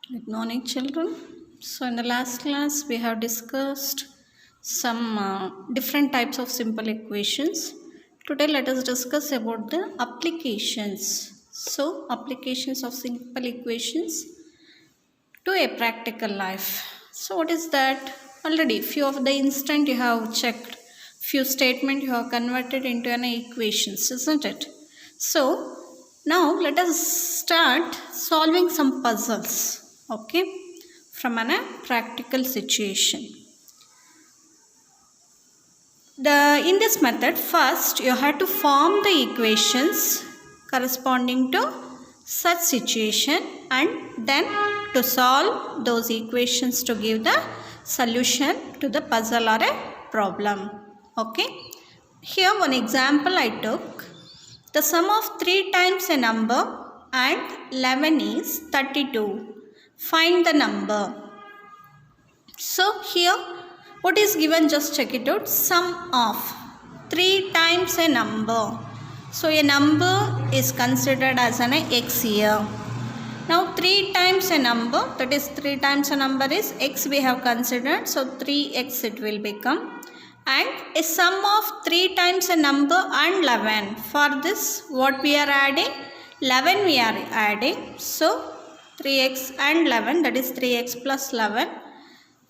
Good morning, children. So, in the last class, we have discussed some different types of simple equations. Today, let us discuss about the applications. So, applications of simple equations to a practical life. So, what is that? Already, few of the instant you have checked, few statement you have converted into an equations, isn't it? So, now let us start solving some puzzles. Okay, from a practical situation. In this method, first you have to form the equations corresponding to such situation and then to solve those equations to give the solution to the puzzle or a problem. Okay. Here one example I took. The sum of 3 times a number and 11 is 32. Find the number. So here what is given, just check it out. Sum of 3 times a number. So a number is considered as an x here. Now 3 times a number, that is 3 times a number is x we have considered. So 3x it will become. And a sum of 3 times a number and 11. For this what we are adding? 11 we are adding. So 3x and 11, that is 3x plus 11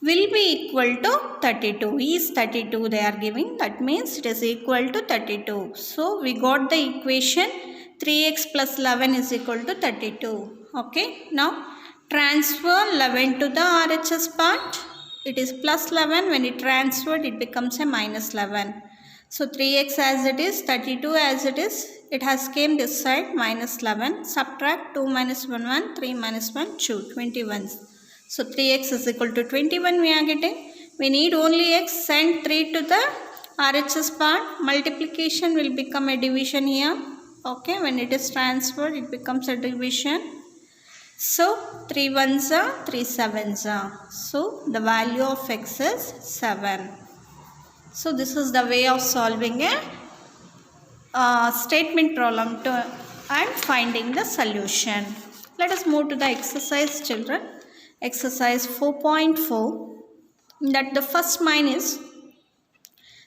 will be equal to 32. Is 32 they are giving, that means it is equal to 32. So we got the equation 3x plus 11 is equal to 32. Okay, now transfer 11 to the RHS part. It is plus 11, when it transferred it becomes a minus 11. So 3x as it is, 32 as it is, it has came this side minus 11. Subtract 2 minus 1, 1, 3 minus 1, 2, 21. So 3x is equal to 21 we are getting. We need only x, send 3 to the RHS part. Multiplication will become a division here. Okay, when it is transferred it becomes a division. So 3 ones are 3 sevens are. So the value of x is 7. So this is the way of solving a statement problem and finding the solution. Let us move to the exercise, children. Exercise 4.4, that the first mine is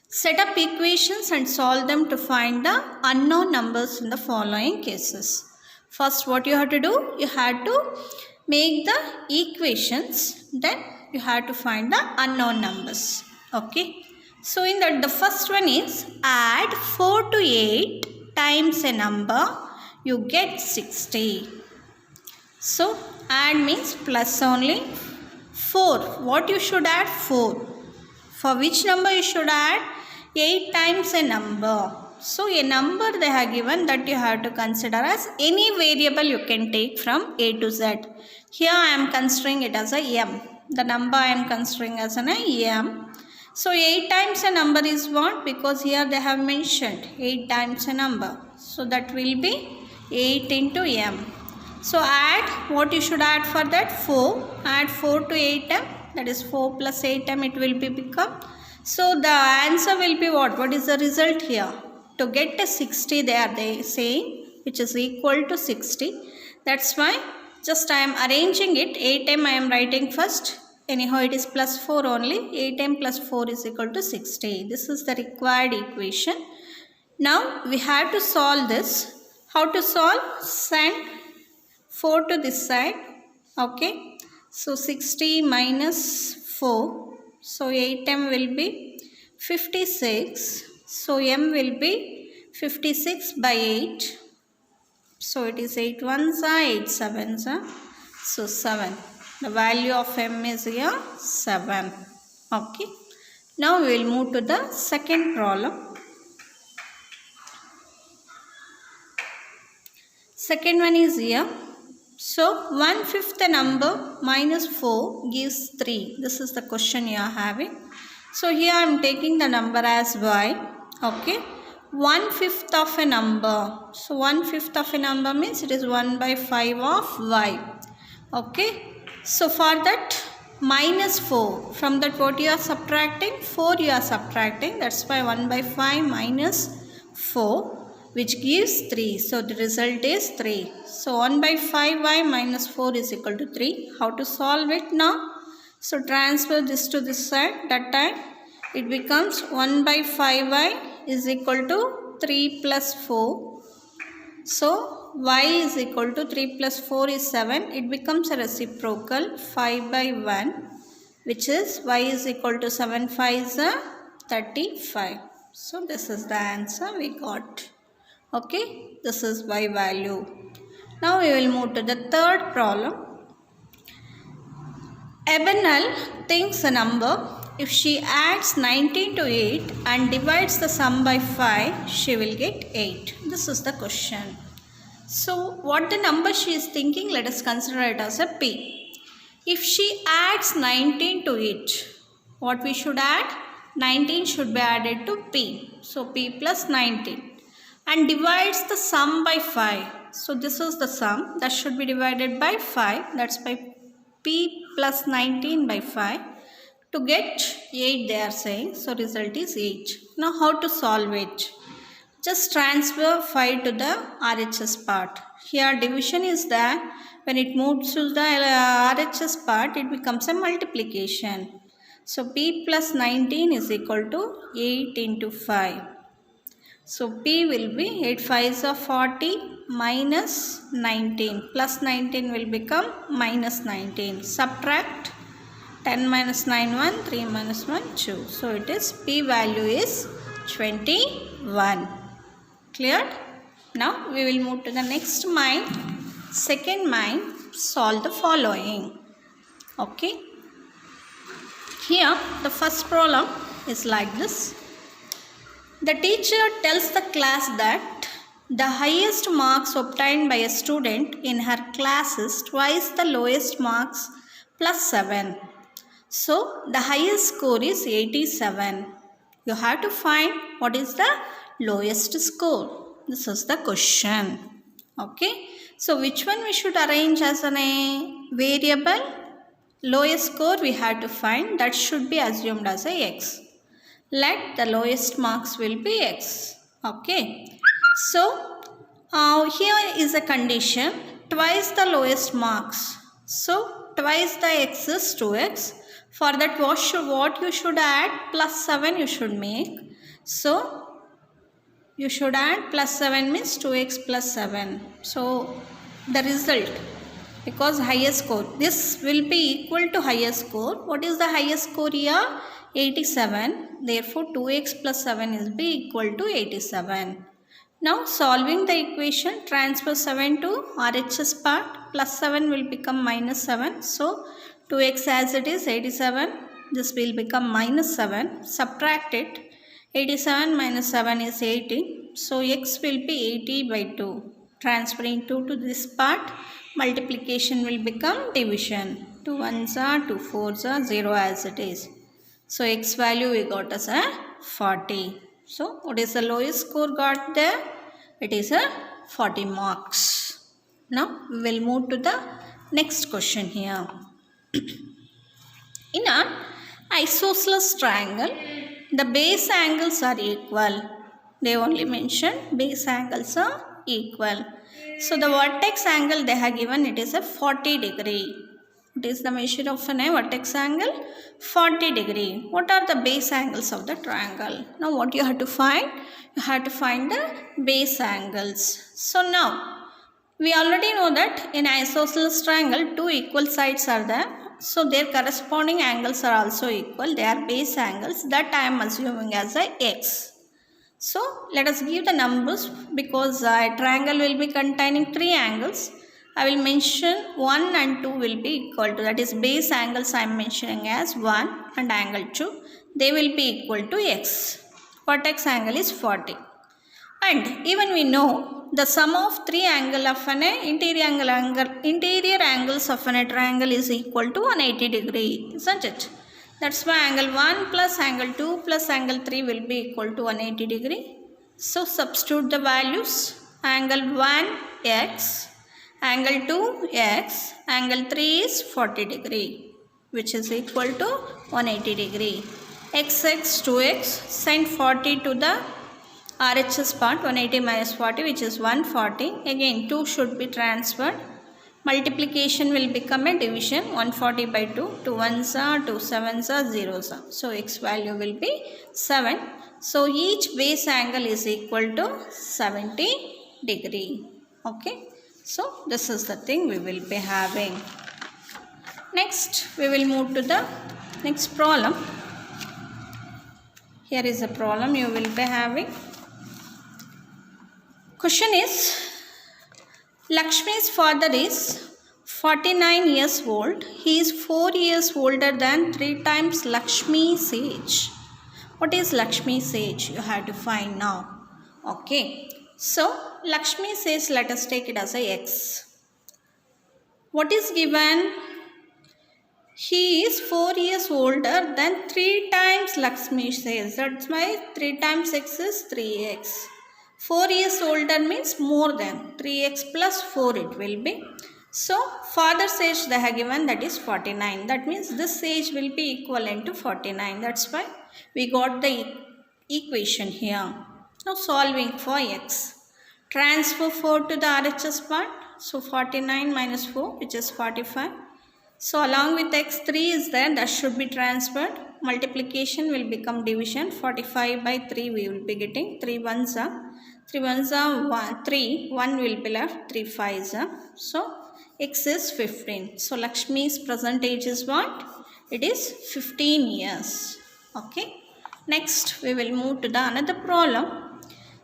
set up equations and solve them to find the unknown numbers in the following cases. First what you have to do, you have to make the equations, then you have to find the unknown numbers. Okay. So in that the first one is add 4 to 8 times a number, you get 60. So add means plus only 4. What you should add? 4. For which number you should add? 8 times a number. So a number they have given, that you have to consider as any variable you can take from A to Z. Here I am considering it as a m. The number I am considering as an m. So 8 times a number is what? Because here they have mentioned 8 times a number. So that will be 8 into m. So add, what you should add for that? 4. Add 4 to 8m, that is 4 plus 8m it will be become. So the answer will be what? What is the result here? To get a 60 they are saying, which is equal to 60. That's why just I am arranging it. 8m I am writing first. Anyhow it is plus 4 only. 8m plus 4 is equal to 60. This is the required equation. Now we have to solve this. How to solve? Send 4 to this side. Okay. So 60 minus 4. So 8m will be 56. So m will be 56 by 8. So it is 8 ones are 8 sevens are. So 7. The value of m is here 7. Okay. Now we will move to the second problem. Second one is here. So 1/5 number minus 4 gives 3. This is the question you are having. So here I am taking the number as y. Okay. 1/5 of a number. So 1/5 of a number means it is 1 by 5 of y. Okay. So for that minus 4. From that what you are subtracting? 4 you are subtracting. That's why 1 by 5 minus 4 which gives 3. So the result is 3. So 1 by 5y minus 4 is equal to 3. How to solve it now? So transfer this to this side. That time it becomes 1 by 5y is equal to 3 plus 4. So y is equal to 3 plus 4 is 7. It becomes a reciprocal 5 by 1, which is y is equal to 7 5 is 35. So this is the answer we got. Okay, this is y value. Now we will move to the third problem. Ebenal thinks a number, if she adds 19 to 8 and divides the sum by 5, she will get 8. This is the question. So what the number she is thinking, let us consider it as a p. If she adds 19 to it, what we should add? 19 should be added to p. So p plus 19. And divides the sum by 5. So this is the sum that should be divided by 5. That's by p plus 19 by 5. To get 8 they are saying. So result is 8. Now how to solve it? Just transfer 5 to the RHS part. Here division is there. When it moves to the RHS part, it becomes a multiplication. So p plus 19 is equal to 8 into 5. So p will be 8 5s are 40 minus 19. Plus 19 will become minus 19. Subtract 10 minus 9 1, 3 minus 1 2. So it is p value is 21. Cleared? Now we will move to the next mind. Second mind, solve the following. Okay. Here the first problem is like this. The teacher tells the class that the highest marks obtained by a student in her class is twice the lowest marks plus 7. So the highest score is 87. You have to find what is the lowest score. This is the question. Okay. So which one we should arrange as a variable? Lowest score we have to find. That should be assumed as a x. Let the lowest marks will be x. Okay. So here is a condition. Twice the lowest marks. So twice the x is 2x. For that what you should add? Plus 7 you should make. So you should add plus 7 means 2x plus 7. So the result, because highest score, this will be equal to highest score. What is the highest score here? 87. Therefore 2x plus 7 is be equal to 87. Now solving the equation, transfer 7 to RHS part. Plus 7 will become minus 7. So 2x as it is 87. This will become minus 7. Subtract it. 87 minus 7 is 80. So x will be 80 by 2. Transferring 2 to this part, multiplication will become division. 2 1s are 2 4s are 0 as it is. So x value we got as a 40. So what is the lowest score got there? It is a 40 marks. Now we will move to the next question here. In an isosceles triangle, the base angles are equal. They only mention base angles are equal. So the vertex angle they have given, it is a 40 degree. It is the measure of a vertex angle 40 degree. What are the base angles of the triangle? Now what you have to find? You have to find the base angles. So now we already know that in isosceles triangle 2 equal sides are there. So their corresponding angles are also equal. They are base angles. That I am assuming as a x. So let us give the numbers, because a triangle will be containing 3 angles. I will mention 1 and 2 will be equal to, that is base angles I am mentioning as 1 and angle 2. They will be equal to x. Vertex angle is 40. And even we know the sum of 3 angle of an interior angles of a triangle is equal to 180 degree, isn't it? That's why angle 1 plus angle 2 plus angle 3 will be equal to 180 degree. So substitute the values. Angle 1 x, angle 2 x, angle 3 is 40 degree, which is equal to 180 degree. X 2x, send 40 to the RHS part 180 minus 40, which is 140. Again 2 should be transferred. Multiplication will become a division. 140 by 2. 2 1s are, 2 7s are, 0s are. So x value will be 7. So each base angle is equal to 70 degree. Okay. So this is the thing we will be having. Next we will move to the next problem. Here is a problem you will be having. Question is, Lakshmi's father is 49 years old. He is 4 years older than 3 times Lakshmi's age. What is Lakshmi's age? You have to find now. Okay. So Lakshmi's age, let us take it as a x. What is given? He is 4 years older than 3 times Lakshmi's age. That's why 3 times x is 3x. 4 years older means more than 3x plus 4 it will be. So father's age they have given, that is 49. That means this age will be equivalent to 49. That's why we got the equation here. Now solving for x. Transfer 4 to the RHS part. So 49 minus 4, which is 45. So along with x3 is there, that should be transferred. Multiplication will become division. 45 by 3 we will be getting. 3 1s are. 3 1s are 1, 3. 1 will be left. 3 5s are. So x is 15. So Lakshmi's present age is what? It is 15 years. Okay. Next we will move to the another problem.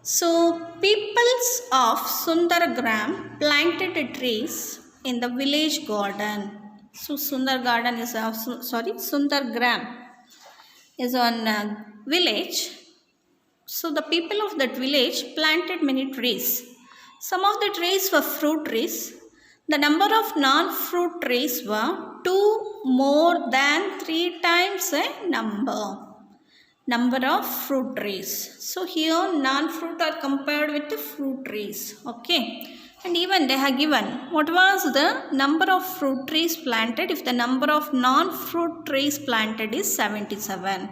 So peoples of Sundargram planted trees in the village garden. So Sundargram is on village. So the people of that village planted many trees. Some of the trees were fruit trees. The number of non-fruit trees were 2 more than 3 times a number of fruit trees. So here non-fruit are compared with the fruit trees. Okay. And even they have given what was the number of fruit trees planted if the number of non-fruit trees planted is 77.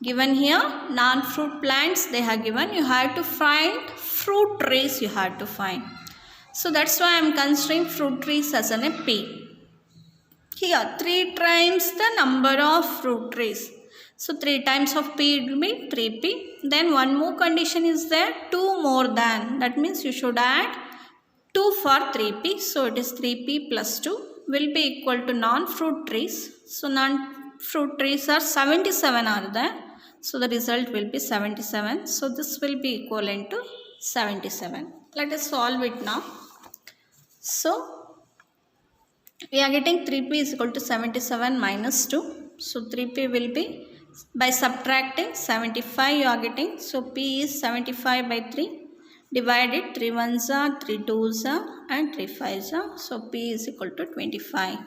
Given here non-fruit plants they have given, you have to find fruit trees you have to find. So that's why I am considering fruit trees as an P. Here 3 times the number of fruit trees. So 3 times of P will be 3P. Then one more condition is there, 2 more than. That means you should add 2 for 3P. So it is 3P plus 2 will be equal to non-fruit trees. So non-fruit trees are 77 are there. So the result will be 77. So this will be equivalent to 77. Let us solve it now. So we are getting 3P is equal to 77 minus 2. So 3P will be, by subtracting 75 you are getting. So P is 75 by 3. Divided 3 1s are, 3 2s are and 3 5s are. So P is equal to 25.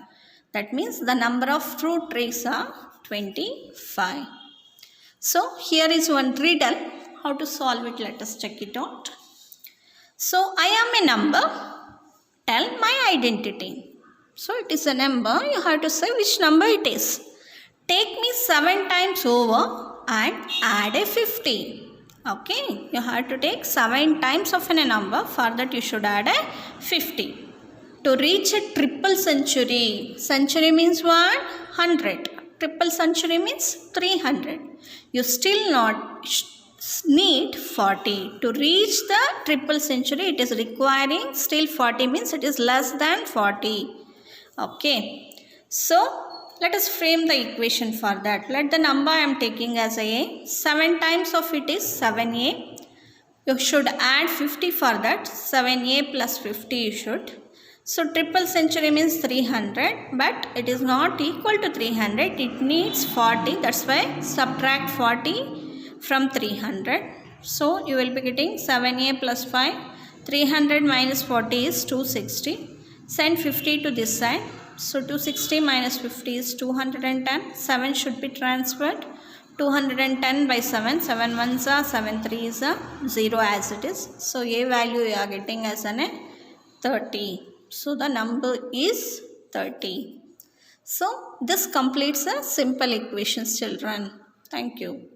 That means the number of fruit trees are 25. So here is one riddle. How to solve it? Let us check it out. So I am a number. Tell my identity. So it is a number. You have to say which number it is. Take me 7 times over and add a 50. Okay. You have to take 7 times of a number. For that you should add a 50. To reach a triple century. Century means what? 100. Triple century means 300. You still not need 40. To reach the triple century it is requiring still 40 means it is less than 40. Okay. So let us frame the equation for that. Let the number I am taking as a 7 times of it is 7a. You should add 50 for that. 7a plus 50 you should. So triple century means 300, but it is not equal to 300. It needs 40. That's why subtract 40 from 300. So you will be getting 7a plus 5. 300 minus 40 is 260. Send 50 to this side. So 260 minus 50 is 210. 7 should be transferred. 210 by 7. 7 1s are, 7 3s are, 0 as it is. So a value you are getting as an 30. So the number is 30. So this completes a simple equations, children. Thank you.